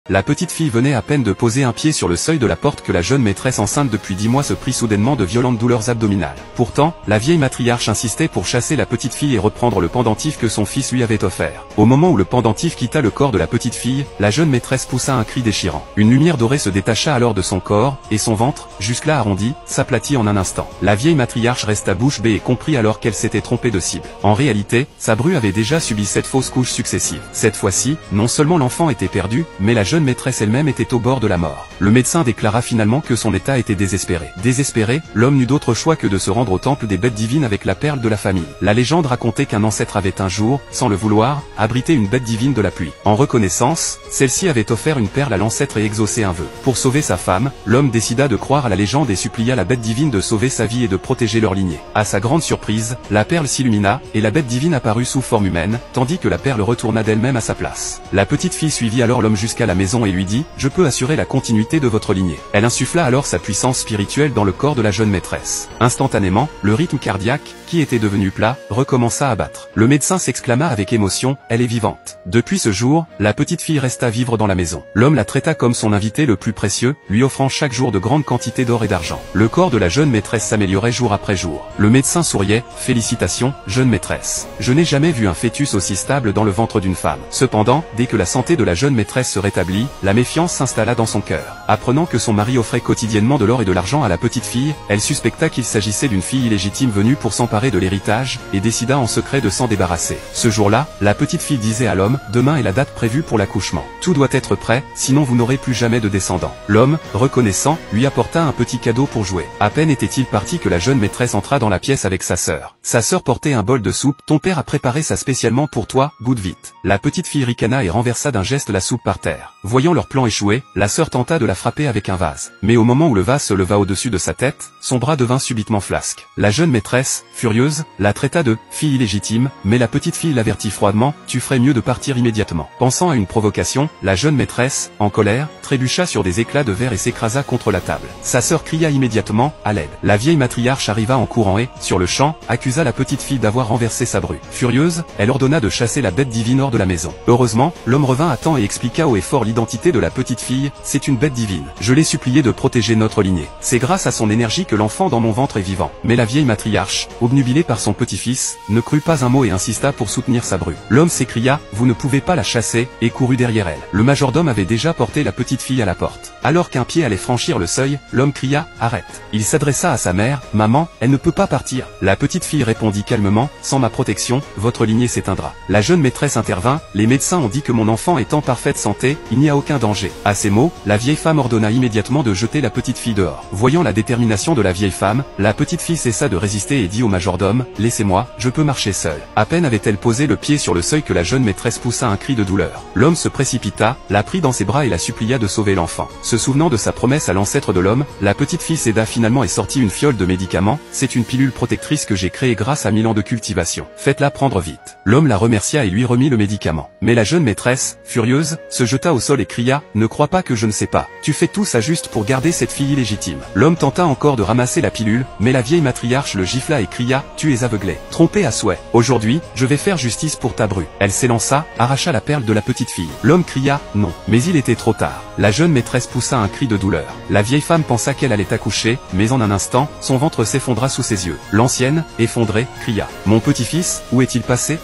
La petite fille venait à peine de poser un pied sur le seuil de la porte que la jeune maîtresse enceinte depuis 10 mois se prit soudainement de violentes douleurs abdominales. Pourtant, la vieille matriarche insistait pour chasser la petite fille et reprendre le pendentif que son fils lui avait offert. Au moment où le pendentif quitta le corps de la petite fille, la jeune maîtresse poussa un cri déchirant. Une lumière dorée se détacha alors de son corps, et son ventre, jusque-là arrondi, s'aplatit en un instant. La vieille matriarche resta bouche bée et comprit alors qu'elle s'était trompée de cible. En réalité, sa bru avait déjà subi 7 fausses couches successives. Cette fois-ci, non seulement l'enfant était perdu, mais la jeune maîtresse elle-même était au bord de la mort. Le médecin déclara finalement que son état était désespéré. Désespéré, l'homme n'eut d'autre choix que de se rendre au temple des bêtes divines avec la perle de la famille. La légende racontait qu'un ancêtre avait un jour, sans le vouloir, abrité une bête divine de la pluie. En reconnaissance, celle-ci avait offert une perle à l'ancêtre et exaucé un vœu. Pour sauver sa femme, l'homme décida de croire à la légende et supplia la bête divine de sauver sa vie et de protéger leur lignée. À sa grande surprise, la perle s'illumina, et la bête divine apparut sous forme humaine, tandis que la perle retourna d'elle-même à sa place. La petite fille suivit alors l'homme jusqu'à la maison et lui dit « Je peux assurer la continuité de votre lignée ». Elle insuffla alors sa puissance spirituelle dans le corps de la jeune maîtresse. Instantanément, le rythme cardiaque, qui était devenu plat, recommença à battre. Le médecin s'exclama avec émotion « Elle est vivante ». Depuis ce jour, la petite fille resta vivre dans la maison. L'homme la traita comme son invité le plus précieux, lui offrant chaque jour de grandes quantités d'or et d'argent. Le corps de la jeune maîtresse s'améliorait jour après jour. Le médecin souriait « Félicitations, jeune maîtresse. Je n'ai jamais vu un fœtus aussi stable dans le ventre d'une femme ». Cependant, dès que la santé de la jeune maîtresse se rétablit, la méfiance s'installa dans son cœur. Apprenant que son mari offrait quotidiennement de l'or et de l'argent à la petite fille, elle suspecta qu'il s'agissait d'une fille illégitime venue pour s'emparer de l'héritage, et décida en secret de s'en débarrasser. Ce jour-là, la petite fille disait à l'homme « Demain est la date prévue pour l'accouchement. Tout doit être prêt, sinon vous n'aurez plus jamais de descendants ». L'homme, reconnaissant, lui apporta un petit cadeau pour jouer. À peine était-il parti que la jeune maîtresse entra dans la pièce avec sa sœur. Sa sœur portait un bol de soupe. « Ton père a préparé ça spécialement pour toi, goûte vite ». La petite fille ricana et renversa d'un geste la soupe par terre. Voyant leur plan échouer, la sœur tenta de la frapper avec un vase. Mais au moment où le vase se leva au-dessus de sa tête, son bras devint subitement flasque. La jeune maîtresse, furieuse, la traita de « fille illégitime », mais la petite fille l'avertit froidement « Tu ferais mieux de partir immédiatement ». Pensant à une provocation, la jeune maîtresse, en colère, trébucha sur des éclats de verre et s'écrasa contre la table. Sa sœur cria immédiatement « À l'aide ». La vieille matriarche arriva en courant et, sur le champ, accusa la petite fille d'avoir renversé sa bru. Furieuse, elle ordonna de chasser la bête divine hors de la maison. Heureusement, l'homme revint à temps et expliqua haut et fort l'identité de la petite fille « C'est une bête divine. Je l'ai supplié de protéger notre lignée. C'est grâce à son énergie que l'enfant dans mon ventre est vivant ». Mais la vieille matriarche, obnubilée par son petit-fils, ne crut pas un mot et insista pour soutenir sa bru. L'homme s'écria « Vous ne pouvez pas la chasser » et courut derrière elle. Le majordome avait déjà porté la petite fille à la porte. Alors qu'un pied allait franchir le seuil, l'homme cria « Arrête ». Il s'adressa à sa mère « Maman, elle ne peut pas partir ». La petite fille répondit calmement « Sans ma protection, votre lignée s'éteindra ». La jeune maîtresse intervint « Les médecins ont dit que mon enfant est en parfaite santé, il n'y a aucun danger ». À ces mots, la vieille femme ordonna immédiatement de jeter la petite fille dehors. Voyant la détermination de la vieille femme, la petite fille cessa de résister et dit au majordome « Laissez-moi, je peux marcher seule ». À peine avait-elle posé le pied sur le seuil que la jeune maîtresse poussa un cri de douleur. L'homme se précipita, la prit dans ses bras et la supplia de sauver l'enfant. Se souvenant de sa promesse à l'ancêtre de l'homme, la petite fille céda finalement et sortit une fiole de médicaments. « C'est une pilule protectrice que j'ai créée grâce à 1000 ans de cultivation. Faites-la prendre vite ». L'homme la remercia et lui remit le médicament. Mais la jeune maîtresse, furieuse, se jeta au sol et cria « Ne crois pas que je ne sais pas. Tu fais tout ça juste pour garder cette fille illégitime ». L'homme tenta encore de ramasser la pilule, mais la vieille matriarche le gifla et cria « Tu es aveuglé. Trompé à souhait. Aujourd'hui, je vais faire justice pour ta bru ». Elle s'élança, arracha la perle de la petite fille. L'homme cria « Non ». Mais il était trop tard. La jeune maîtresse poussa un cri de douleur. La vieille femme pensa qu'elle allait accoucher, mais en un instant, son ventre s'effondra sous ses yeux. L'ancienne, effondrée, cria « Mon petit-fils, où est-il passé ?